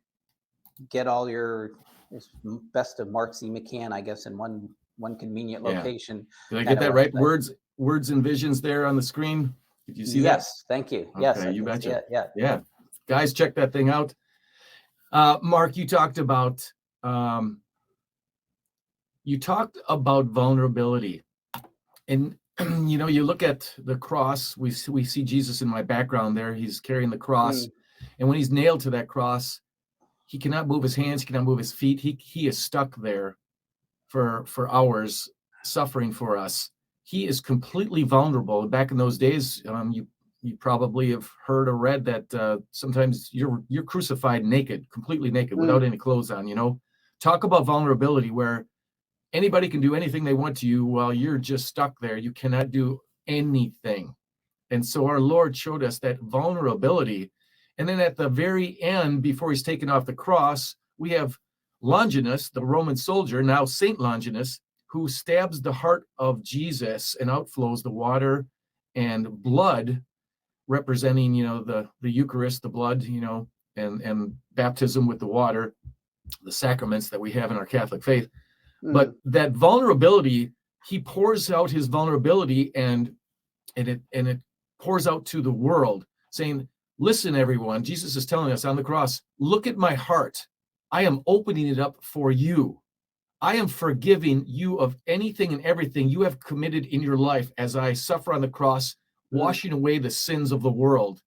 Get all your best of Mark C. McCann, I guess, in one convenient Yeah. location. Did I kind get of that right? website. Words and visions there on the screen. Did you see that? Yes, thank you. Yes, Okay, I you can see betcha. it. Yeah. Yeah. Guys, check that thing out. Mark, you talked about vulnerability, and you look at the cross. We see Jesus in my background there. He's carrying the cross, Mm, and when he's nailed to that cross, he cannot move his hands, he cannot move his feet. He is stuck there for hours, suffering for us. He is completely vulnerable. Back in those days, you probably have heard or read that sometimes you're crucified naked, completely naked, mm, without any clothes on. Talk about vulnerability, where anybody can do anything they want to you while you're just stuck there. You cannot do anything. And so our Lord showed us that vulnerability. And then at the very end, before he's taken off the cross, we have Longinus, the Roman soldier, now Saint Longinus, who stabs the heart of Jesus, and outflows the water and blood, representing, the Eucharist, the blood, and baptism with the water, the sacraments that we have in our Catholic faith. But mm, that vulnerability, he pours out his vulnerability, and it pours out to the world, saying, listen, everyone, Jesus is telling us on the cross, look at my heart. I am opening it up for you. I am forgiving you of anything and everything you have committed in your life as I suffer on the cross, mm, washing away the sins of the world,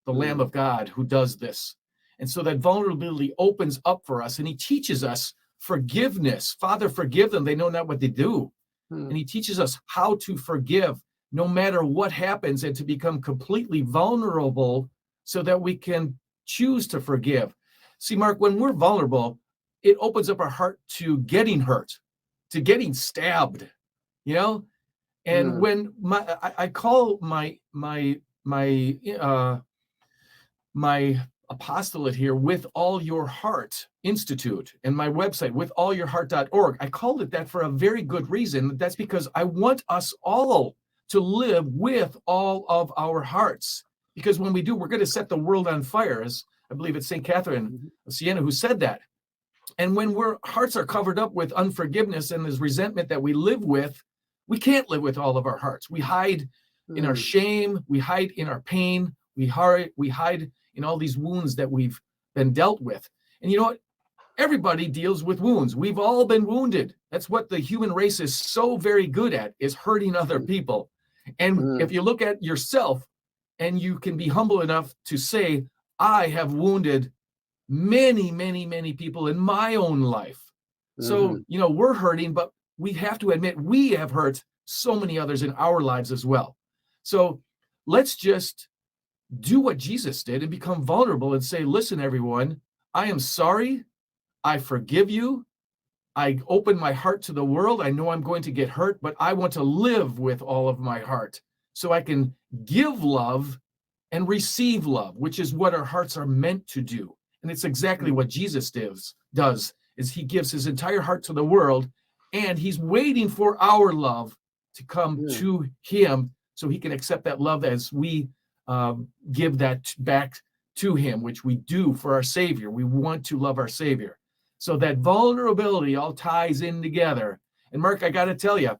the Lamb mm, of God who does this. And so that vulnerability opens up for us, and he teaches us forgiveness. Father, forgive them. They know not what they do. And mm, he teaches us how to forgive no matter what happens, and to become completely vulnerable so that we can choose to forgive. See, Mark, when we're vulnerable, it opens up our heart to getting hurt, to getting stabbed, you know? And mm, when I call my apostolate here, With All Your Heart Institute, and my website, withallyourheart.org. I called it that for a very good reason. That's because I want us all to live with all of our hearts. Because when we do, we're going to set the world on fire, as I believe it's St. Catherine mhm, of Siena who said that. And when our hearts are covered up with unforgiveness and this resentment that we live with, we can't live with all of our hearts. We hide in our mm, shame, we hide in our pain, we hide in all these wounds that we've been dealt with. And you know what? Everybody deals with wounds. We've all been wounded. That's what the human race is so very good at, is hurting other mm, people. And if you look at yourself and you can be humble enough to say, I have wounded many, many, many people in my own life. So, we're hurting, but we have to admit we have hurt so many others in our lives as well. So let's just do what Jesus did and become vulnerable and say, listen, everyone, I am sorry. I forgive you. I open my heart to the world. I know I'm going to get hurt, but I want to live with all of my heart so I can give love and receive love, which is what our hearts are meant to do. And it's exactly what Jesus does, is he gives his entire heart to the world, and he's waiting for our love to come to him so he can accept that love as we give that back to him, which we do for our Savior. We want to love our Savior. So that vulnerability all ties in together. And Mark, I got to tell you,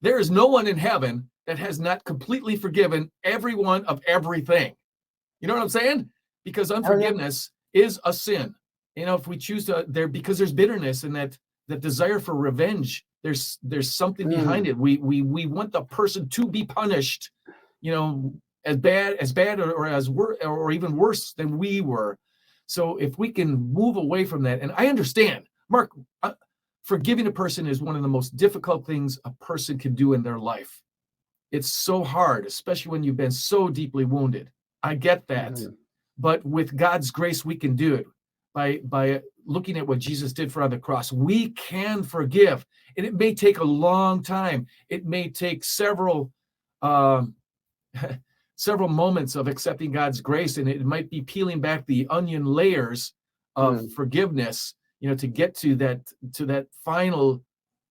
there is no one in heaven that has not completely forgiven everyone of everything. You know what I'm saying? Because unforgiveness is a sin. If we choose to, because there's bitterness and that desire for revenge, there's something behind it. We want the person to be punished, as bad or as worse or even worse than we were. So if we can move away from that, and I understand, Mark, forgiving a person is one of the most difficult things a person can do in their life. It's so hard, especially when you've been so deeply wounded. I get that. But with God's grace, we can do it by looking at what Jesus did for on the cross. We can forgive, and it may take a long time. It may take several moments of accepting God's grace, and it might be peeling back the onion layers of forgiveness, to get to that final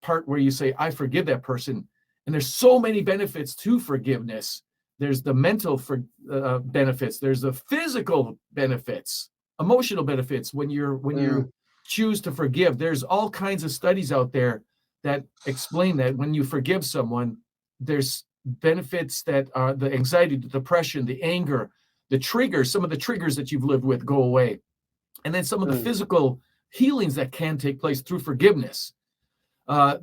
part where you say, I forgive that person. And there's so many benefits to forgiveness. There's the mental benefits. There's the physical benefits, emotional benefits when you choose to forgive. There's all kinds of studies out there that explain that when you forgive someone, there's benefits that are the anxiety, the depression, the anger, the triggers, some of the triggers that you've lived with go away. And then some of the physical healings that can take place through forgiveness.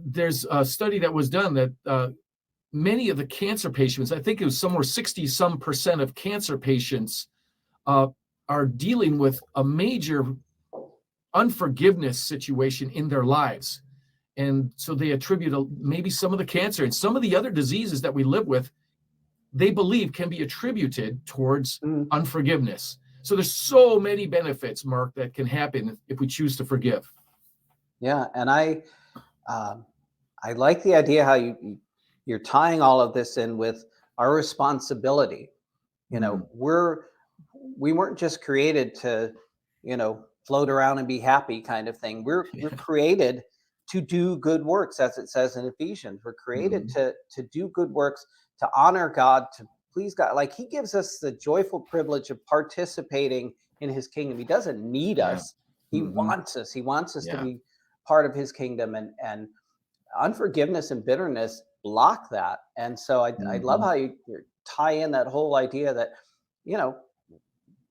There's a study that was done that many of the cancer patients, I think it was somewhere 60% of cancer patients are dealing with a major unforgiveness situation in their lives. And so they attribute maybe some of the cancer and some of the other diseases that we live with, they believe can be attributed towards unforgiveness. So there's so many benefits, Mark, that can happen if we choose to forgive. Yeah, and I like the idea how you're tying all of this in with our responsibility. We weren't just created to, float around and be happy kind of thing. We're created to do good works, as it says in Ephesians. We're created to do good works, to honor God, to please God. Like he gives us the joyful privilege of participating in his kingdom. He doesn't need us. He wants us. He wants us to be part of his kingdom, and unforgiveness and bitterness block that. And so I love how you tie in that whole idea that,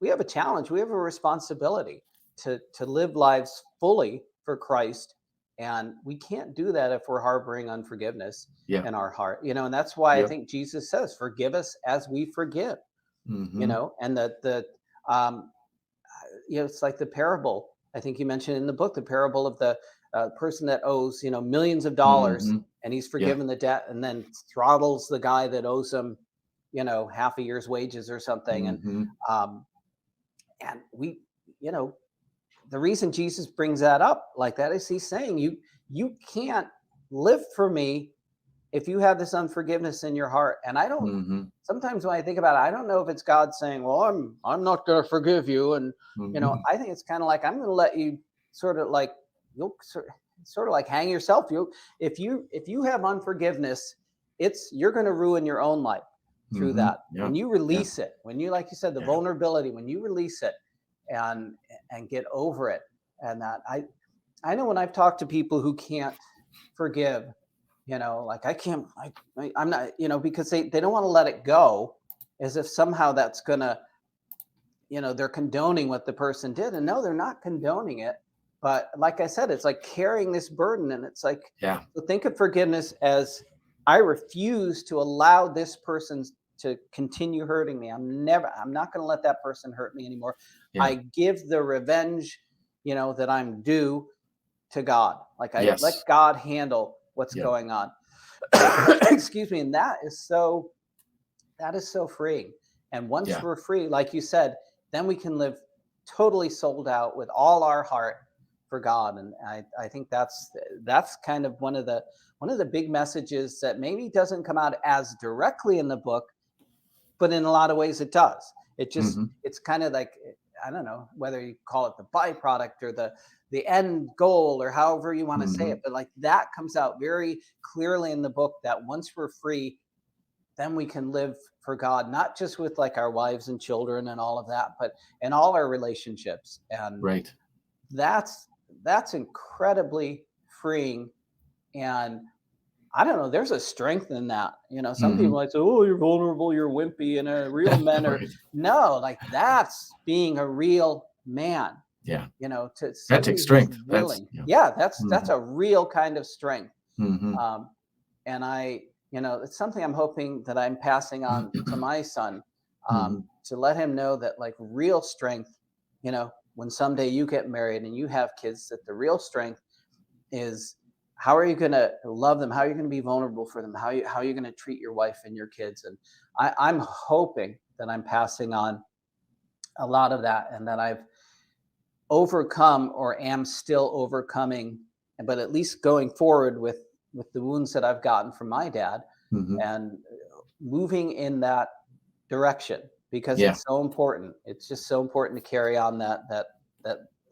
we have a challenge. We have a responsibility to live lives fully for Christ. And we can't do that if we're harboring unforgiveness in our heart, and that's why I think Jesus says, forgive us as we forgive, and it's like the parable, I think you mentioned in the book, the parable of the person that owes, millions of dollars, and he's forgiven the debt and then throttles the guy that owes him, half a year's wages or something. And we, the reason Jesus brings that up like that is he's saying you can't live for me if you have this unforgiveness in your heart. And I don't sometimes when I think about it, I don't know if it's God saying, well, I'm not going to forgive you. And I think it's kind of like, I'm going to let you sort of like, you'll sort of like hang yourself. If you have unforgiveness, you're going to ruin your own life through that. When you release it, when you, like you said, the vulnerability, when you release it and get over it. And that I know when I've talked to people who can't forgive, like I'm not, because they don't want to let it go, as if somehow that's gonna, they're condoning what the person did. And no, they're not condoning it. But like I said, it's like carrying this burden. And it's like, so think of forgiveness as I refuse to allow this person to continue hurting me. I'm not going to let that person hurt me anymore. Yeah. I give the revenge, that I'm due to God. Like I let Yes. God handle what's Yeah. going on. Excuse me. And that is so freeing. And once Yeah. we're free, like you said, then we can live totally sold out with all our heart for God. And I think that's kind of one of the big messages that maybe doesn't come out as directly in the book, but in a lot of ways it does. It's kind of like, I don't know whether you call it the byproduct or the end goal or however you want to say it, but like that comes out very clearly in the book, that once we're free, then we can live for God, not just with like our wives and children and all of that, but in all our relationships. And Right. that's incredibly freeing. And I don't know, there's a strength in that. Some people might say, oh, you're vulnerable, you're wimpy, and a real men are Right. no, like that's being a real man. Yeah. To That somebody takes who's strength. willing. Yeah. Yeah, that's a real kind of strength. Mm-hmm. And it's something I'm hoping that I'm passing on to my son, to let him know that like real strength, when someday you get married and you have kids, that the real strength is, how are you going to love them? How are you going to be vulnerable for them? How are you going to treat your wife and your kids? And I'm hoping that I'm passing on a lot of that, and that I've overcome or am still overcoming, but at least going forward with the wounds that I've gotten from my dad, Mm-hmm. and moving in that direction, because Yeah. it's so important. It's just so important to carry on that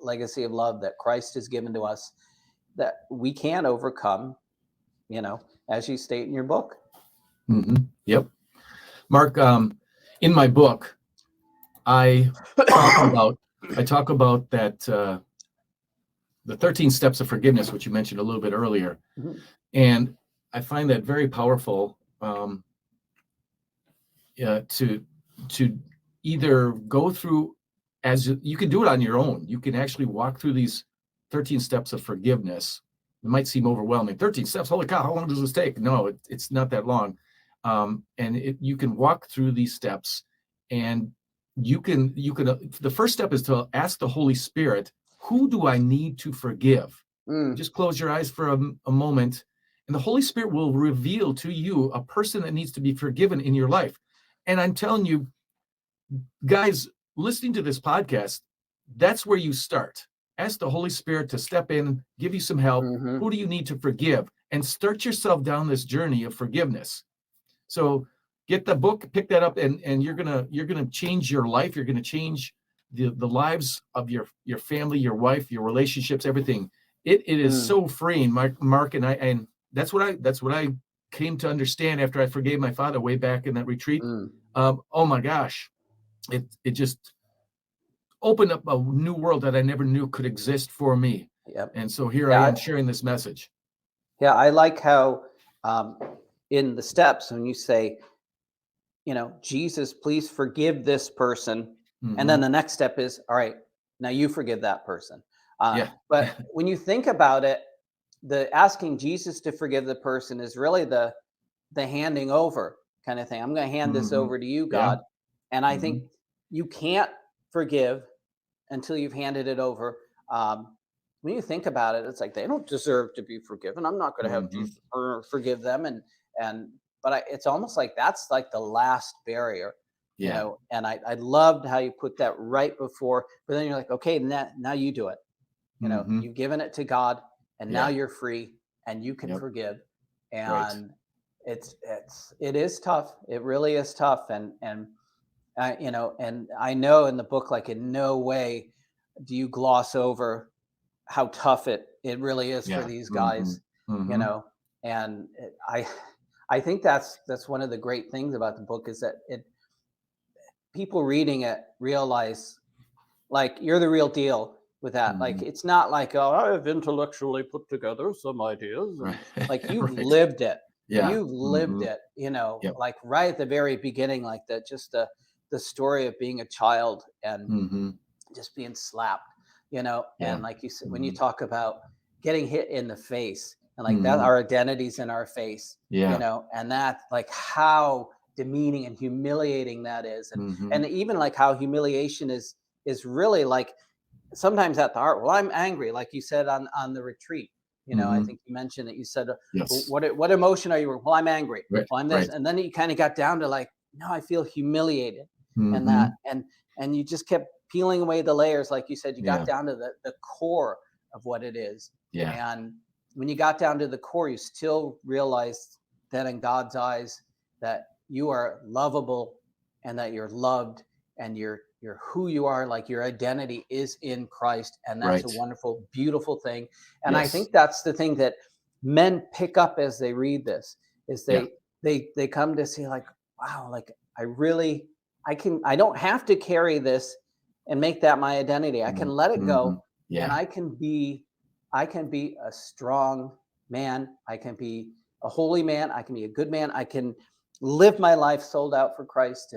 legacy of love that Christ has given to us, that we can overcome, as you state in your book. Mm-hmm. Yep. Mark, in my book, I talk about that, the 13 steps of forgiveness, which you mentioned a little bit earlier. Mhm. And I find that very powerful, to either go through, as you can do it on your own. You can actually walk through these 13 steps of forgiveness. It might seem overwhelming. 13 steps, holy cow, how long does this take? No, it's not that long. And you can walk through these steps, and you can the first step is to ask the Holy Spirit, who do I need to forgive? Just close your eyes for a moment, and the Holy Spirit will reveal to you a person that needs to be forgiven in your life. And I'm telling you, guys, listening to this podcast, that's where you start. Ask the Holy Spirit to step in, give you some help. Mhm. Who do you need to forgive? And start yourself down this journey of forgiveness. So get the book, pick that up, and you're gonna change your life. You're gonna change the lives of your family, your wife, your relationships, everything. It is so freeing, Mark, and that's what I came to understand after I forgave my father way back in that retreat. Oh my gosh, it just opened up a new world that I never knew could exist for me. Yep. And so here I Yeah, am sharing this message. yeah, I like how, in the steps, when you say, Jesus, please forgive this person. And then Mm-hmm. the next step is, all right, now you forgive that person. Yeah. But when you think about it, the asking Jesus to forgive the person is really the handing over kind of thing. I'm going to hand this Mm-hmm. over to you, Yeah. God. And I Mm-hmm. think you can't forgive until you've handed it over. When you think about it, it's like they don't deserve to be forgiven. I'm not going to have Mm-hmm. to forgive them, but it's almost like that's like the last barrier, Yeah. And I loved how you put that right before. But then you're like, okay, now you do it. Mm-hmm. You've given it to God, and now Yeah. you're free, and you can Yep. forgive. Right. And it is tough. It really is tough, and and I know in the book, like in no way do you gloss over how tough it really is for Yeah. these Mm-hmm. guys, Mm-hmm. and I think that's one of the great things about the book, is that people reading it realize, like, you're the real deal with that. Like, Mm-hmm. it's not like, oh, I've intellectually put together some ideas, and Right. like, you've Right. lived it. Yeah. You've lived Mm-hmm. it, Yep. like right at the very beginning, like that, just the story of being a child and Mm-hmm. just being slapped, Yeah. and like you said, when you Mm-hmm. talk about getting hit in the face, and like that, Mhm. our identity's in our face, Yeah. and that, like, how demeaning and humiliating that is, Mhm. and even like how humiliation is really like sometimes at the heart. Well, I'm angry, like you said on the retreat. I Mhm. think you mentioned that you said, "Well, Yes. what emotion are you?" Well, I'm angry. Right. Well, I'm this, Right. and then you kind of got down to like, no, I feel humiliated, and that, Mhm. and you just kept peeling away the layers, like you said. You got Yeah. down to the core of what it is, Yeah. and when you got down to the core, you still realized that in God's eyes that you are lovable and that you're loved and you're who you are, like your identity is in Christ, and that's a Right. wonderful, beautiful thing. And I Yes. think that's the thing that men pick up as they read this, is Yeah. they come to see, like, wow, like I really, I don't have to carry this and make that my identity. I can Mhm. let it go, Mhm. and Yeah. I can be a strong man. I can be a holy man. I can be a good man. I can live my life sold out for Christ.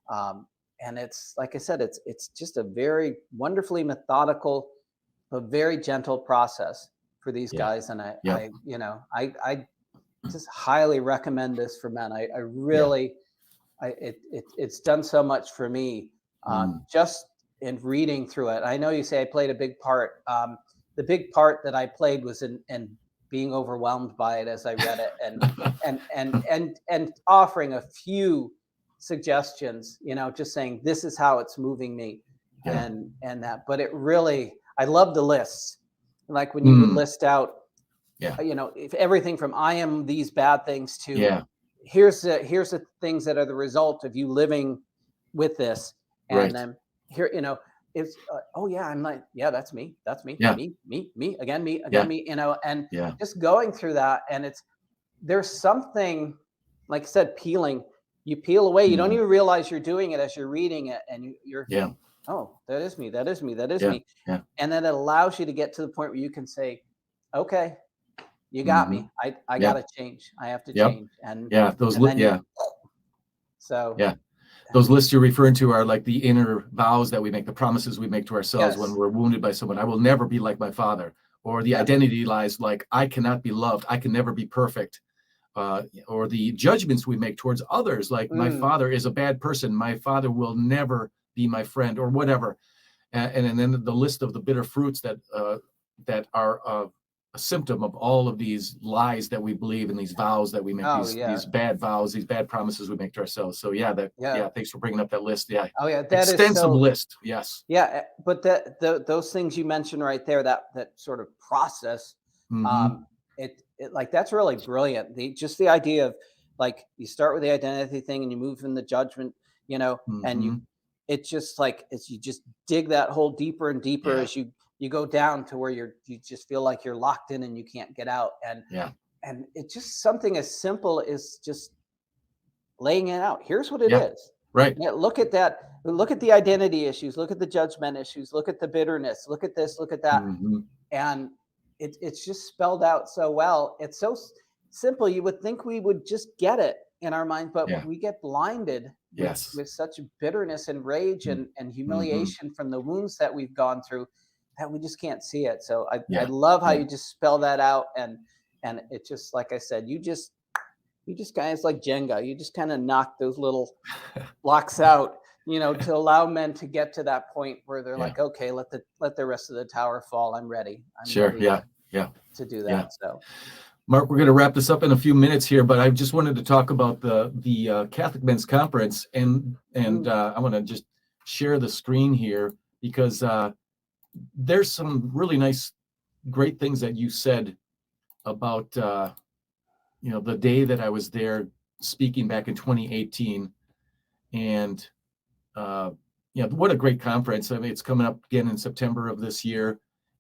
Um, and it's like I said, it's just a very wonderfully methodical but very gentle process for these Yeah. guys. And Yep. I just highly recommend this for men. I Yeah. really, it's done so much for me, Mm. just in reading through it. I know you say I played a big part. The big part that I played was in being overwhelmed by it as I read it, and offering a few suggestions. Just saying this is how it's moving me, Yeah. and that. But it really, I love the lists, like when you would Mm. list out, Yeah. if everything from I am these bad things to Yeah. here's the things that are the result of you living with this, and Right. then here, it's oh yeah, I'm like, yeah, that's me, Yeah. me again, me again, Yeah. me, and Yeah. just going through that, and there's something, like I said, peeling. You peel away, you don't Mhm. even realize you're doing it as you're reading it, and you're, Yeah. oh, that is me, that is me, that is Yeah. me, Yeah. and then it allows you to get to the point where you can say, okay, you got Mhm. me. I Yep. gotta change. I have to Yep. change. And Yeah. and then you Yeah. so Yeah. Those lists you're referring to are like the inner vows that we make, the promises we make to ourselves when yes. we're wounded by someone. I will never be like my father. Or the Yes. identity lies like I cannot be loved. I can never be perfect. Or the judgments we make towards others, like my Mm. father is a bad person. My father will never be my friend, or whatever. And then the list of the bitter fruits that are a symptom of all of these lies that we believe and these vows that we make, Oh these yeah. bad vows, these bad promises we make to ourselves. So Yeah. yeah, thanks for bringing up that list. Yeah, Oh yeah. That is extensive so, list. Yes. yeah. But those things you mentioned right there, that sort of process, Mm-hmm. um, it like that's really brilliant. Just the idea of, like, you start with the identity thing and you move in the judgment, and Mm-hmm. it's just like, it's, you just dig that hole deeper and deeper Yeah. as you go down to where you just feel like you're locked in and you can't get out. Yeah. And it's just something as simple as just laying it out. Here's what it Yeah. is. Right. Yeah, look at that. Look at the identity issues. Look at the judgment issues. Look at the bitterness. Look at this. Look at that. Mm-hmm. And it's just spelled out so well. It's so simple. You would think we would just get it in our mind, but Yeah. we get blinded Yes. with such bitterness and rage and Mm-hmm. humiliation from the wounds that we've gone through, that we just can't see it. So I Yeah. love how Yeah. you just spell that out, and it just, like I said, you just guys, like Jenga, you just kind of knock those little blocks out, to allow men to get to that point where they're Yeah. like, okay, let the rest of the tower fall. I'm ready. I'm Sure. ready Yeah. Yeah. to do Yeah. that. So, Mark, we're going to wrap this up in a few minutes here, but I just wanted to talk about the Catholic Men's Conference, and mm, I want to just share the screen here because there's some really nice, great things that you said about the day that I was there speaking back in 2018, and uh, what a great conference. I mean, it's coming up again in September of this year,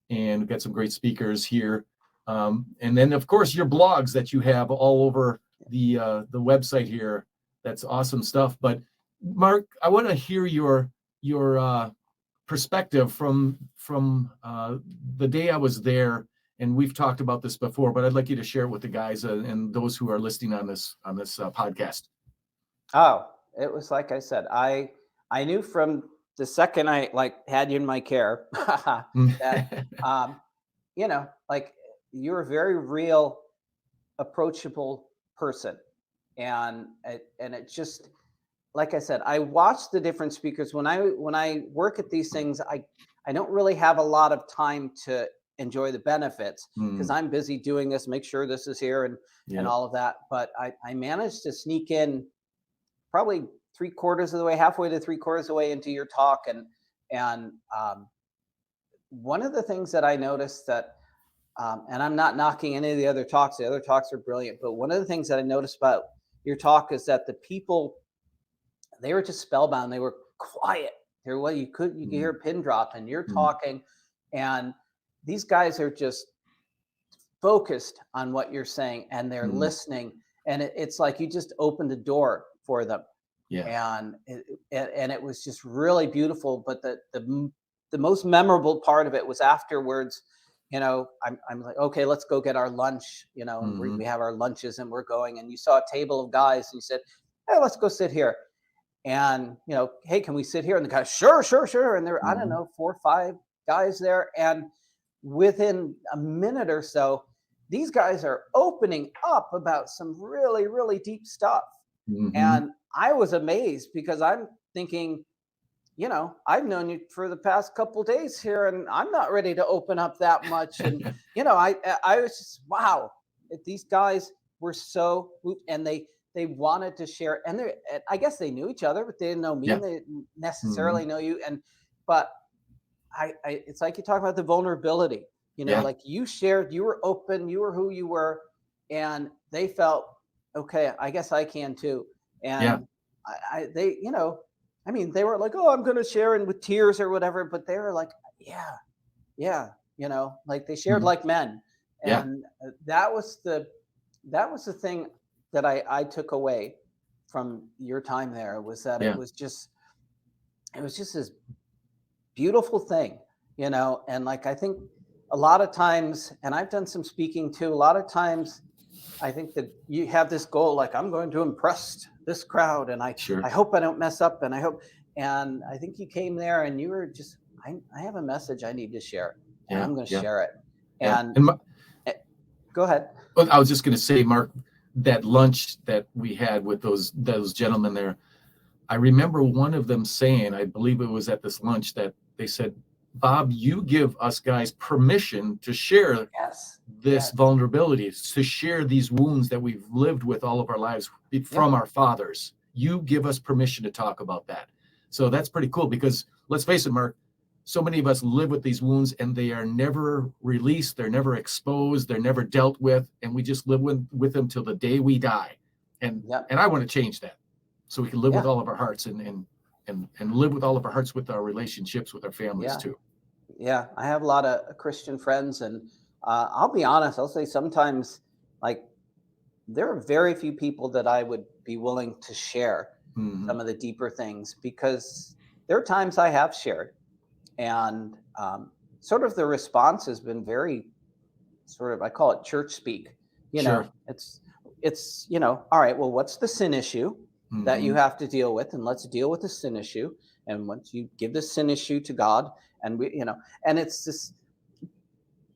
and we've got some great speakers here. And then, of course, your blogs that you have all over the website here. That's awesome stuff. But Mark, I want to hear your perspective from the day I was there. And we've talked about this before, but I'd like you to share it with the guys and those who are listening on this podcast. oh, it was like I said, I knew from the second I, like, had you in my care, that, um, like, you're a very real, approachable person. And it just, like I said, I watch the different speakers when I work at these things. I don't really have a lot of time to enjoy the benefits because Mm, I'm busy doing this, make sure this is here and yeah. all of that. But I managed to sneak in probably three quarters of the way, halfway to three quarters of the way into your talk, and one of the things that I noticed that, and I'm not knocking any of the other talks. The other talks are brilliant, but one of the things that I noticed about your talk is that the people, they were just spellbound. They were quiet. There, well, you could hear Mm, a pin drop, and you're mm, talking, and these guys are just focused on what you're saying, and they're mm, listening, and it's like you just opened the door for them, yeah. and it was just really beautiful. But the most memorable part of it was afterwards. I'm like, okay, let's go get our lunch. And we Hmm. have our lunches, and we're going. And you saw a table of guys, and you said, "Hey, let's go sit here." And hey, can we sit here? And the guy, sure, sure, sure. And there were, I don't Hmm. know, 4 or 5 guys there. And within a minute or so, these guys are opening up about some really, really deep stuff. Hmm. And I was amazed because I'm thinking, I've known you for the past couple days here, and I'm not ready to open up that much. And I was just, wow, these guys were so moved, and they wanted to share, and I guess they knew each other, but they didn't know me, Yeah. and they didn't Hmm. necessarily know you. But it's like you talk about the vulnerability. Yeah. Like you shared, you were open, you were who you were, and they felt, okay, I guess I can too. Yeah. And they, I mean, they were like, oh, I'm going to share, and with tears or whatever, but they were like, yeah, yeah, like they shared Hmm. like men. Yeah. And that was the thing that I took away from your time there, was that Yeah. it was just this beautiful thing, and like I think a lot of times, and I've done some speaking too, a lot of times I think that you have this goal, like I'm going to impress this crowd, and I Sure. hope I don't mess up, and I think you came there and you were just, I have a message I need to share, and Yeah. I'm going to Yeah. share it. Yeah. And And eh, go ahead. well, I was just going to say, Mark, that lunch that we had with those gentlemen there, I remember one of them saying, I believe it was at this lunch, that they said, Bob, you give us guys permission to share Yes. this Yes. vulnerability, to share these wounds that we've lived with all of our lives Yep. from our fathers. You give us permission to talk about that. So that's pretty cool, because let's face it, Mark, so many of us live with these wounds and they are never released, they're never exposed, they're never dealt with, and we just live with them till the day we die. And Yep. and I want to change that, so we can live with Yeah. all of our hearts, and live with all of our hearts with our relationships with our families Yeah. too. Yeah, I have a lot of Christian friends, and I'll be honest. I'll say sometimes, like, there are very few people that I would be willing to share Hmm. some of the deeper things, because there are times I have shared, and sort of the response has been very sort of, I call it church speak. Sure. It's all right. Well, what's the sin issue that you Hmm. have to deal with, and let's deal with the sin issue. And once you give the sin issue to God, and and it's this,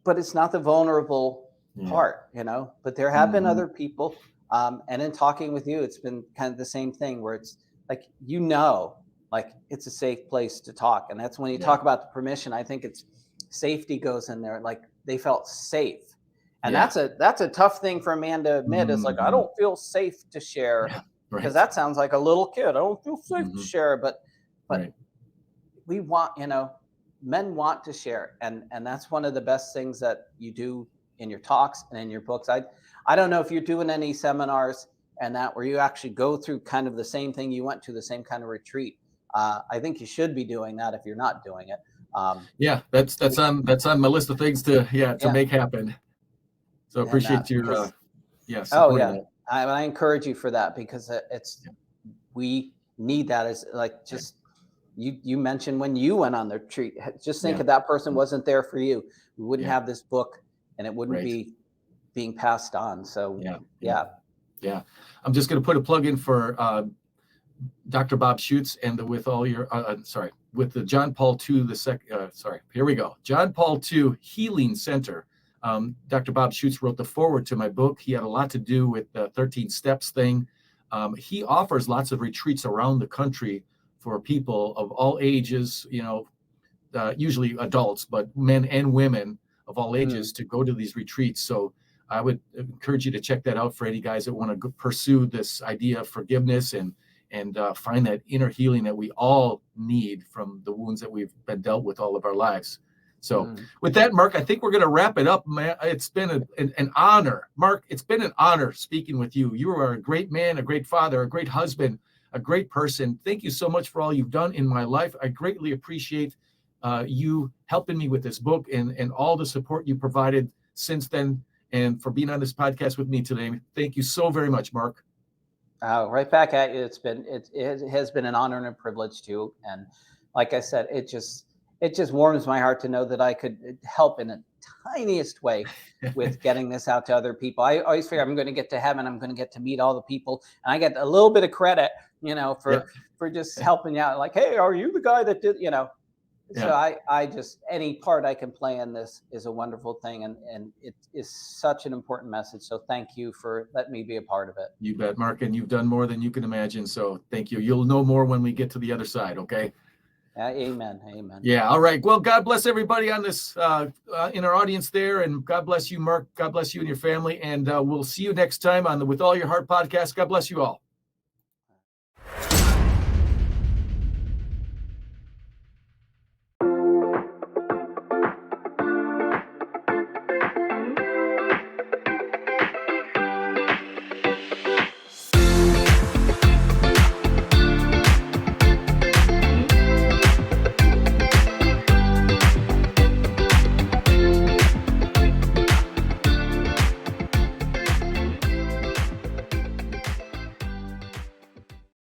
but it's not the vulnerable Yeah. part. But there have been Hmm. other people, and in talking with you, it's been kind of the same thing, where it's like, like it's a safe place to talk. And that's when you Yeah. talk about the permission. I think it's safety goes in there, like they felt safe. And Yeah. that's a tough thing for a man to admit, is like, I Hmm. don't feel safe to share, Yeah. because Right. that sounds like a little kid. I don't feel safe to Hmm. share. But Right. we want, men want to share, and that's one of the best things that you do in your talks and in your books. I don't know if you're doing any seminars and that, where you actually go through kind of the same thing you went to, the same kind of retreat. I think you should be doing that if you're not doing it. Yeah. That's on my list of things to Yeah. make happen. So And appreciate your because oh supporting yeah, that. I encourage you for that, because it's Yeah. we need that. As like, Right. just you mentioned when you went on the retreat, just think Yeah. if that person wasn't there for you, we wouldn't Yeah. have this book, and it wouldn't Right. be being passed on. So Yeah. Yeah. yeah. Yeah. I'm just going to put a plug in for Dr. Bob Schutz, and with all your sorry, with the John Paul II the second, sorry, here we go. John Paul II Healing Center. Dr. Bob Schutz wrote the foreword to my book. He had a lot to do with the 13 steps thing. He offers lots of retreats around the country for people of all ages, usually adults, but men and women of all ages to go to these retreats. So I would encourage you to check that out for any guys that want to pursue this idea of forgiveness and find that inner healing that we all need from the wounds that we've been dealt with all of our lives. So with that, Mark, I think we're going to wrap it up, man. It's been an honor. Mark, it's been an honor speaking with you. You are a great man, a great father, a great husband, a great person. Thank you so much for all you've done in my life. I greatly appreciate you helping me with this book and all the support you provided since then, and for being on this podcast with me today. Thank you so very much, Mark. Right back at you. It has been an honor and a privilege too. And like I said, it just warms my heart to know that I could help in the tiniest way with getting this out to other people. I always figure I'm going to get to heaven. I'm going to get to meet all the people, and I get a little bit of credit, for just helping out. Like, hey, are you the guy that did, So I just, any part I can play in this is a wonderful thing. And it is such an important message. So thank you for letting me be a part of it. You bet, Mark. And you've done more than you can imagine. So thank you. You'll know more when we get to the other side. Okay. Amen. Amen. Yeah. All right. Well, God bless everybody on this, in our audience there. And God bless you, Mark. God bless you and your family. And we'll see you next time on the With All Your Heart podcast. God bless you all.